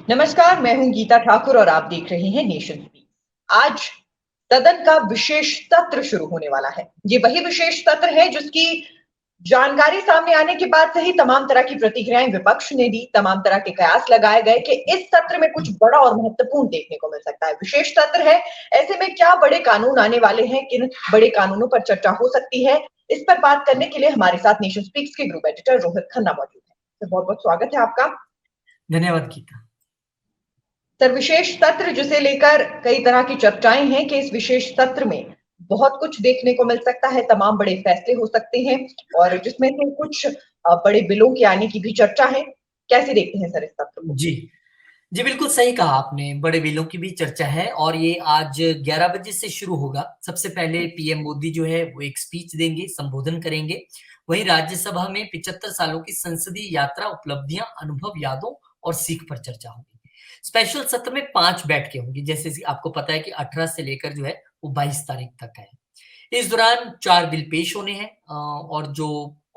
नमस्कार, मैं हूं गीता ठाकुर और आप देख रहे हैं नेशन स्पीक। आज सदन का विशेष सत्र शुरू होने वाला है। ये वही विशेष सत्र है जिसकी जानकारी सामने आने के बाद से ही तमाम तरह की प्रतिक्रियाएं विपक्ष ने दी, तमाम तरह के कयास लगाए गए कि इस सत्र में कुछ बड़ा और महत्वपूर्ण देखने को मिल सकता है। विशेष सत्र है, ऐसे में क्या बड़े कानून आने वाले हैं, किन बड़े कानूनों पर चर्चा हो सकती है, इस पर बात करने के लिए हमारे साथ नेशन स्पीक्स के ग्रुप एडिटर रोहित खन्ना मौजूद है। तो बहुत बहुत स्वागत है आपका। धन्यवाद गीता। सर, विशेष सत्र जिसे लेकर कई तरह की चर्चाएं हैं कि इस विशेष सत्र में बहुत कुछ देखने को मिल सकता है, तमाम बड़े फैसले हो सकते हैं और जिसमें से कुछ बड़े बिलों के आने की भी चर्चा है। कैसे देखते हैं सर इस सत्र को? जी, जी बिल्कुल सही कहा आपने। बड़े बिलों की भी चर्चा है और ये आज 11 बजे से शुरू होगा। सबसे पहले पीएम मोदी जो है वो एक स्पीच देंगे, संबोधन करेंगे। वहीं राज्यसभा में 75 सालों की संसदीय यात्रा, उपलब्धियां, अनुभव, यादों और सीख पर चर्चा होगी। स्पेशल सत्र में 5 बैठकें होंगी, जैसे कि आपको पता है कि 18 से लेकर जो है वो 22 तारीख तक है। इस दौरान 4 बिल पेश होने हैं और जो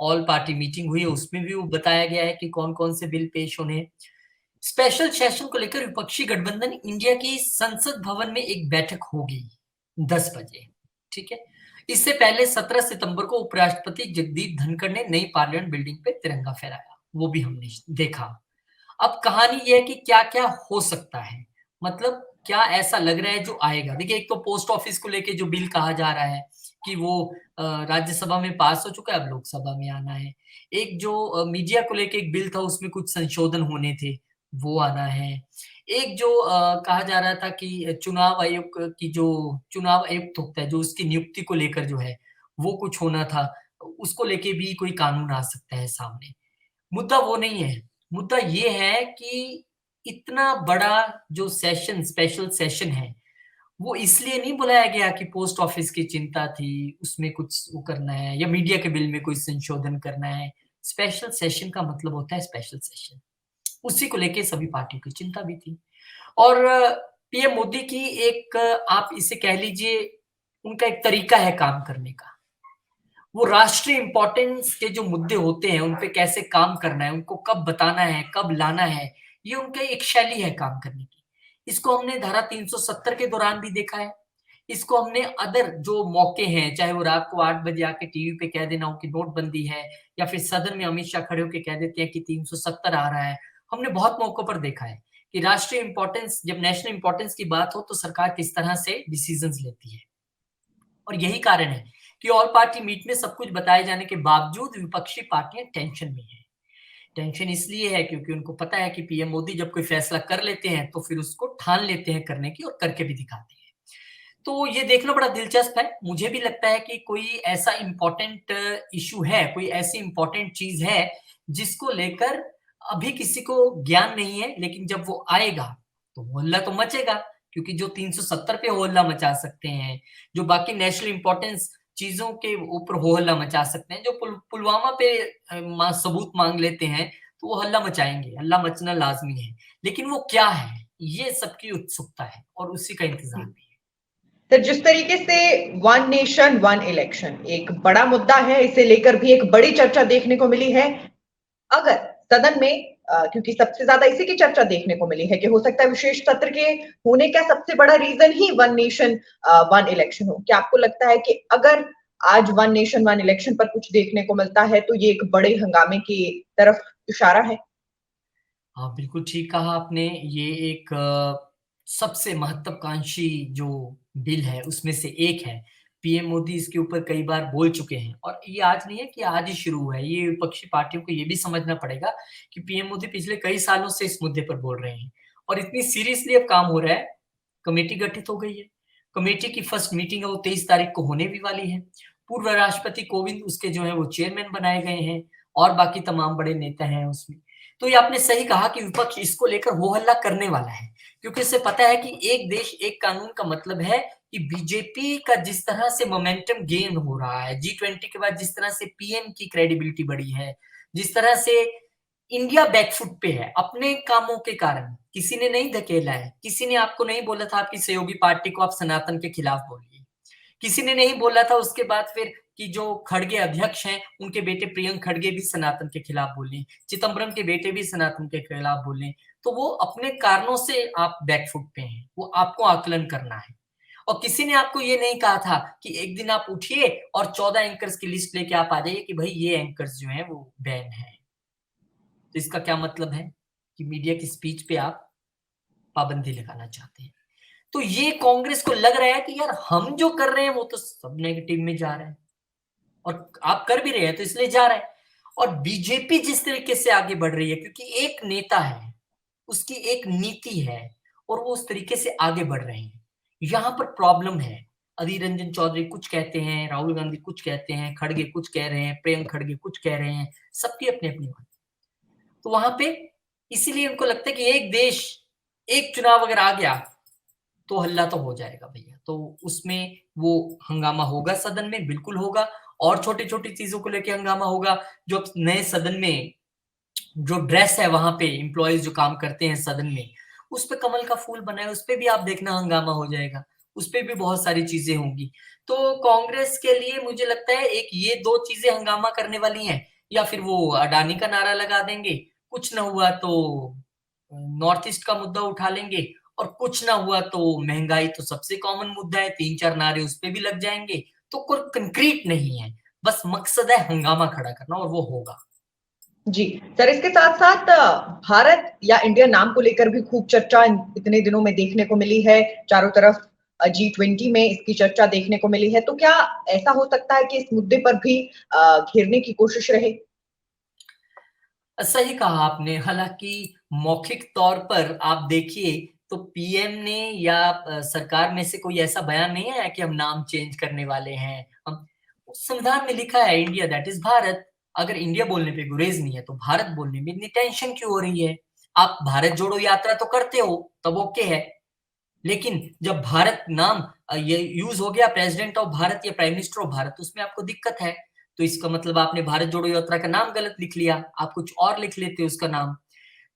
ऑल पार्टी मीटिंग हुई है उसमें भी वो बताया गया है कि कौन-कौन से बिल पेश होने हैं। स्पेशल सेशन को लेकर विपक्षी गठबंधन इंडिया की संसद भवन में एक बैठक होगी 10 बजे। ठीक है। इससे पहले 17 सितंबर को उपराष्ट्रपति जगदीप धनखड़ ने नई पार्लियामेंट बिल्डिंग पे तिरंगा फहराया, वो भी हमने देखा। अब कहानी ये है कि क्या-क्या हो सकता है, मतलब क्या ऐसा लग रहा है जो आएगा। देखिए, एक तो पोस्ट ऑफिस को लेके जो बिल कहा जा रहा है कि वो राज्यसभा में पास हो चुका है, अब लोकसभा में आना है। एक जो मीडिया को लेके एक बिल था, उसमें कुछ संशोधन होने थे, वो आना है। एक जो कहा जा रहा था कि चुनाव आयोग की जो चुनाव आयुक्त होता है, जो उसकी नियुक्ति को लेकर जो है, वो कुछ होना था, उसको लेके भी कोई कानून आ सकता है सामने। मुद्दा वो नहीं है, मुद्दा ये है कि इतना बड़ा जो सेशन, स्पेशल सेशन है, वो इसलिए नहीं बुलाया गया कि पोस्ट ऑफिस की चिंता थी, उसमें कुछ वो करना है या मीडिया के बिल में कोई संशोधन करना है। स्पेशल सेशन का मतलब होता है स्पेशल सेशन। उसी को लेके सभी पार्टियों की चिंता भी थी और पीएम मोदी की एक आप इसे कह लीजिए उनका एक तरीका है काम करने का। वो राष्ट्रीय इम्पोर्टेंस के जो मुद्दे होते हैं, उन पे कैसे काम करना है, उनको कब बताना है, कब लाना है, ये उनकी एक शैली है काम करने की। इसको हमने धारा 370 के दौरान भी देखा है। इसको हमने अदर जो मौके हैं, चाहे वो रात को 8 बजे आके टीवी पे कह देना हो कि नोटबंदी है या फिर सदन में अमित शाह खड़े होके कह देते हैं कि 370 आ रहा है। हमने बहुत मौकों पर देखा है कि राष्ट्रीय इम्पोर्टेंस, जब नेशनल इम्पोर्टेंस की बात हो तो सरकार किस तरह से डिसीजंस लेती है। और यही कारण है कि ऑल पार्टी मीट में सब कुछ बताए जाने के बावजूद विपक्षी पार्टियां टेंशन में हैं। टेंशन इसलिए है क्योंकि उनको पता है कि पीएम मोदी जब कोई फैसला कर लेते हैं तो फिर उसको ठान लेते हैं करने की और करके भी दिखाते हैं। तो ये देखना बड़ा दिलचस्प है। मुझे भी लगता है कि कोई ऐसा इम्पोर्टेंट इश्यू है, कोई ऐसी इम्पोर्टेंट चीज़ है, जिसको लेकर अभी किसी को ज्ञान नहीं है, लेकिन जब वो आएगा, तो हो-हल्ला तो मचेगा, क्योंकि जो 370 पे हो-हल्ला मचा सकते हैं, जो बाकी नेशनल इम्पोर्टेंस चीज़ों के ऊपर हो-हल्ला मचा सकते हैं, जो पुलवामा पे सबूत माँग लेते हैं, तो वो हल्ला मचाएँगे, हल्ला मचना लाज़मी है। लेकिन वो क्या है? ये सबकी उत्सुकता है और उसी का इंतज़ार भी है। तो जिस तरीके से वन नेशन वन इलेक्शन एक बड़ा मुद्दा है, इसे लेकर भी एक बड़ी चर्चा देखने को मिली है। अगर सदन में क्योंकि सबसे ज्यादा इसी की चर्चा देखने को मिली है कि हो सकता है विशेष सत्र के होने का सबसे बड़ा रीजन ही वन नेशन वन इलेक्शन हो। क्या आपको लगता है कि अगर आज वन नेशन वन इलेक्शन पर कुछ देखने को मिलता है तो ये एक बड़े हंगामे की तरफ इशारा है? हाँ, बिल्कुल ठीक कहा आपने। ये एक सबसे महत्वाकांक्षी जो बिल है, उसमें से एक है। पीएम मोदी इसके ऊपर कई बार बोल चुके हैं और ये आज नहीं है कि आज ही शुरू हुआ है। ये विपक्षी पार्टियों को ये भी समझना पड़ेगा कि पीएम मोदी पिछले कई सालों से इस मुद्दे पर बोल रहे हैं और इतनी सीरियसली अब काम हो रहा है, कमेटी गठित हो गई है। कमेटी की फर्स्ट मीटिंग है वो 23 तारीख को होने भी वाली है। पूर्व राष्ट्रपति कोविंद उसके जो है वो चेयरमैन बनाए गए हैं और बाकी तमाम बड़े नेता हैं उसमें। तो ये आपने सही कहा कि विपक्ष इसको लेकर हो हल्ला करने वाला है, क्योंकि इसे पता है कि एक देश एक कानून का मतलब है कि बीजेपी का जिस तरह से मोमेंटम गेन हो रहा है, G20 के बाद जिस तरह से पीएम की क्रेडिबिलिटी बढ़ी है, जिस तरह से इंडिया बैकफुट पे है अपने कामों के कारण, किसी ने नहीं धकेला है, किसी ने आपको नहीं बोला था आपकी सहयोगी पार्टी को आप सनातन के खिलाफ बोलिए, किसी ने नहीं बोला था उसके बाद फिर कि जो खड़गे अध्यक्ष हैं उनके बेटे प्रियंक खड़गे भी सनातन के खिलाफ बोले, चिदम्बरम के बेटे भी सनातन के खिलाफ बोले, तो वो अपने कारणों से आप बैकफुट पे हैं, वो आपको आकलन करना है। और किसी ने आपको ये नहीं कहा था कि एक दिन आप उठिए और 14 एंकर्स की लिस्ट लेके आप आ जाइए कि भाई ये एंकर्स जो हैं वो बैन है। तो इसका क्या मतलब है कि मीडिया की स्पीच पे आप पाबंदी लगाना चाहते हैं। तो ये कांग्रेस को लग रहा है कि यार हम जो कर रहे हैं वो तो सब नेगेटिव में जा रहे हैं और आप कर भी रहे हैं तो इसलिए जा रहा है। और बीजेपी जिस तरीके से आगे बढ़ रही है क्योंकि एक नेता है, उसकी एक नीति है और वो उस तरीके से आगे बढ़ रहे हैं। यहाँ पर प्रॉब्लम है। अधीर रंजन चौधरी कुछ कहते हैं, राहुल गांधी कुछ कहते हैं, खड़गे कुछ कह रहे हैं, प्रियंक खड़गे कुछ कह रहे हैं, सबकी अपनी अपनी बात। तो वहां पे इसीलिए उनको लगता है कि एक देश, एक चुनाव अगर आ गया तो हल्ला तो हो जाएगा भैया। तो उसमें वो हंगामा होगा, सदन में बिल्कुल होगा। और छोटी-छोटी चीजों को लेके हंगामा होगा। जो नए सदन में जो ड्रेस है वहां पे एम्प्लॉइज जो काम करते हैं सदन में, उस पे कमल का फूल बना है, उस पे भी आप देखना हंगामा हो जाएगा। उस पे भी बहुत सारी चीजें होंगी। तो कांग्रेस के लिए मुझे लगता है एक ये दो चीजें हंगामा करने वाली हैं, या फिर वो अडानी का नारा लगा देंगे, कुछ ना हुआ तो नॉर्थ ईस्ट का मुद्दा उठा लेंगे, और कुछ ना हुआ तो महंगाई तो सबसे कॉमन मुद्दा है, 3-4 नारे उस पे भी लग जाएंगे। तो कोई कंक्रीट नहीं है, बस मकसद है हंगामा खड़ा करना और वो होगा। जी सर, इसके साथ साथ भारत या इंडिया नाम को लेकर भी खूब चर्चा इतने दिनों में देखने को मिली है। चारों तरफ G20 में इसकी चर्चा देखने को मिली है। तो क्या ऐसा हो सकता है कि इस मुद्दे पर भी घेरने की कोशिश रहे? सही कहा आपने। हालांकि मौखिक तौर पर आप देखिए तो पीएम ने या सरकार में से कोई ऐसा बयान नहीं आया कि हम नाम चेंज करने वाले हैं। हम संविधान में लिखा है इंडिया दैट इज भारत। अगर इंडिया बोलने पे गुरेज नहीं है तो भारत बोलने में इतनी टेंशन क्यों हो रही है? आप भारत जोड़ो यात्रा तो करते हो तब ओके है, लेकिन जब भारत नाम ये यूज हो गया प्रेसिडेंट ऑफ भारत या प्राइम मिनिस्टर ऑफ भारत, उसमें आपको दिक्कत है। तो इसका मतलब आपने भारत जोड़ो यात्रा का नाम गलत लिख लिया, आप कुछ और लिख लेते उसका नाम।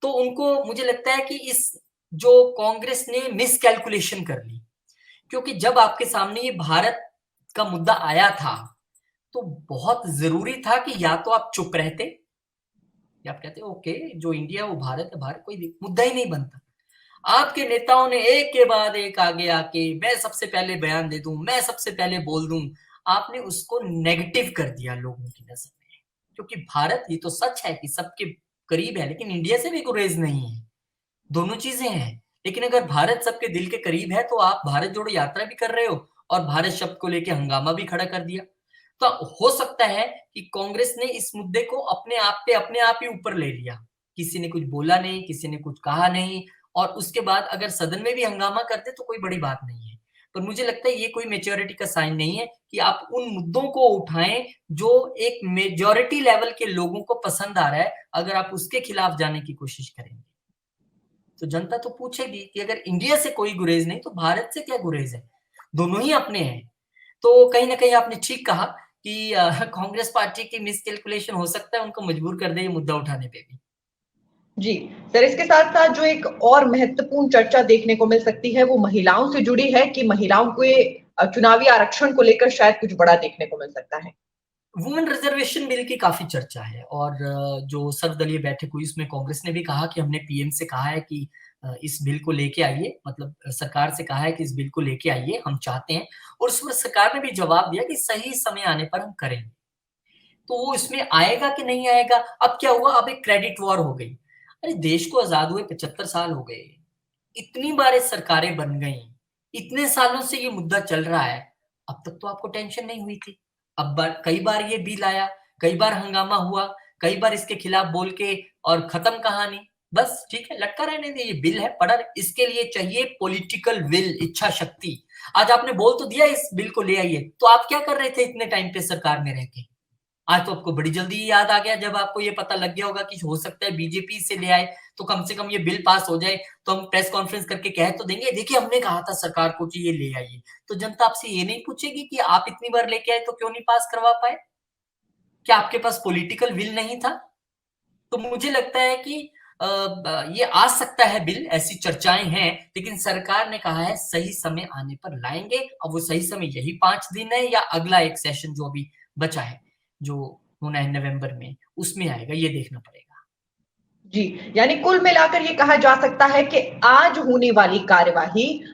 तो उनको मुझे लगता है कि इस जो कांग्रेस ने मिस कैलकुलेशन कर ली, क्योंकि जब आपके सामने ये भारत का मुद्दा आया था तो बहुत जरूरी था कि या तो आप चुप रहते या आप कहते ओके जो इंडिया वो भारत है, भारत कोई मुद्दा ही नहीं बनता। आपके नेताओं ने एक के बाद एक आगे आके मैं सबसे पहले बयान दे दूं, मैं सबसे पहले बोल दूं, आपने उसको नेगेटिव कर दिया लोगों की नजर में। क्योंकि भारत ये तो सच है कि सबके करीब है, लेकिन इंडिया से भी गुरेज नहीं है, दोनों चीजें हैं। लेकिन अगर भारत सबके दिल के करीब है तो आप भारत जोड़ो यात्रा भी कर रहे हो और भारत शब्द को लेकर हंगामा भी खड़ा कर दिया। तो हो सकता है कि कांग्रेस ने इस मुद्दे को अपने आप ही ऊपर ले लिया। किसी ने कुछ बोला नहीं, किसी ने कुछ कहा नहीं, और उसके बाद अगर सदन में भी हंगामा करते तो कोई बड़ी बात नहीं है। पर मुझे लगता है ये कोई मेच्योरिटी का साइन नहीं है कि आप उन मुद्दों को उठाएं जो एक मेजॉरिटी लेवल के लोगों को पसंद आ रहा है। अगर आप उसके खिलाफ जाने की कोशिश करेंगे तो जनता तो पूछेगी कि अगर इंडिया से कोई गुरेज नहीं तो भारत से क्या गुरेज है, दोनों ही अपने हैं। तो कहीं ना कहीं आपने ठीक कहा कि कांग्रेस पार्टी की मिसकैलकुलेशन हो सकता है उनको मजबूर कर दे ये मुद्दा उठाने पे भी। जी सर, इसके साथ साथ जो एक और महत्वपूर्ण चर्चा देखने को मिल सकती है वो महिलाओं से जुड़ी है कि महिलाओं के चुनावी आरक्षण को लेकर शायद कुछ बड़ा देखने को मिल सकता है। वुमेन रिजर्वेशन बिल की काफी चर्चा है और जो सर्वदलीय बैठक हुई उसमें कांग्रेस ने भी कहा कि हमने पीएम से कहा है कि इस बिल को लेके आइए, मतलब सरकार से कहा है कि इस बिल को लेके आइए, हम चाहते हैं। और उस पर सरकार ने भी जवाब दिया कि सही समय आने पर हम करेंगे। तो वो इसमें आएगा कि नहीं आएगा? अब क्या हुआ, अब एक क्रेडिट वॉर हो गई। अरे देश को आजाद हुए 75 साल हो गए, इतनी बार सरकारें बन गई, इतने सालों से ये मुद्दा चल रहा है, अब तक तो आपको टेंशन नहीं हुई थी। अब कई बार ये बिल आया, कई बार हंगामा हुआ, कई बार इसके खिलाफ बोल के और खत्म कहानी। बस ठीक है, लटका रहने दे, ये बिल है पड़ा, इसके लिए चाहिए पॉलिटिकल विल, इच्छा शक्ति। आज आपने बोल तो दिया इस बिल को ले आइए, तो आप क्या कर रहे थे इतने टाइम पे सरकार में रह के? आज तो आपको बड़ी जल्दी याद आ गया जब आपको ये पता लग गया होगा कि हो सकता है बीजेपी से ले आए तो कम से कम ये बिल पास हो जाए, तो हम प्रेस कॉन्फ्रेंस करके कह तो देंगे देखिए हमने कहा था सरकार को कि ये ले आइए। तो जनता आपसे ये नहीं पूछेगी कि आप इतनी बार लेके आए तो क्यों नहीं पास करवा पाए? क्या आपके पास पॉलिटिकल विल नहीं था? तो मुझे लगता है कि ये आ सकता है बिल, ऐसी चर्चाएं हैं, लेकिन सरकार ने कहा है सही समय आने पर लाएंगे। अब वो सही समय यही 5 दिन है या अगला एक सेशन जो अभी बचा है जो होना है नवंबर में, उसमें आएगा, ये देखना पड़ेगा। जी, यानी कुल मिलाकर ये कहा जा सकता है कि आज होने वाली कार्यवाही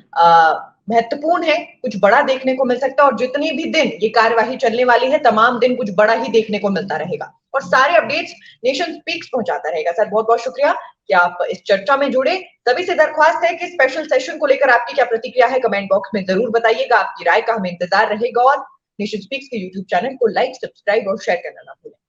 महत्वपूर्ण है, कुछ बड़ा देखने को मिल सकता है और जितने भी दिन ये कार्यवाही चलने वाली है, तमाम दिन कुछ बड़ा ही देखने को मिलता रहेगा और सारे अपडेट्स नेशन स्पीक्स पहुंचाता रहेगा। सर बहुत-बहुत शुक्रिया कि आप इस चर्चा में जुड़े। सभी से दरख्वास्त है कि स्पेशल सेशन को लेकर आपकी क्या प्रतिक्रिया है, कमेंट बॉक्स में जरूर बताइएगा। आपकी राय का हमें इंतजार रहेगा और नेशन स्पीक्स के यूट्यूब चैनल को लाइक, सब्सक्राइब और शेयर करना ना भूलें।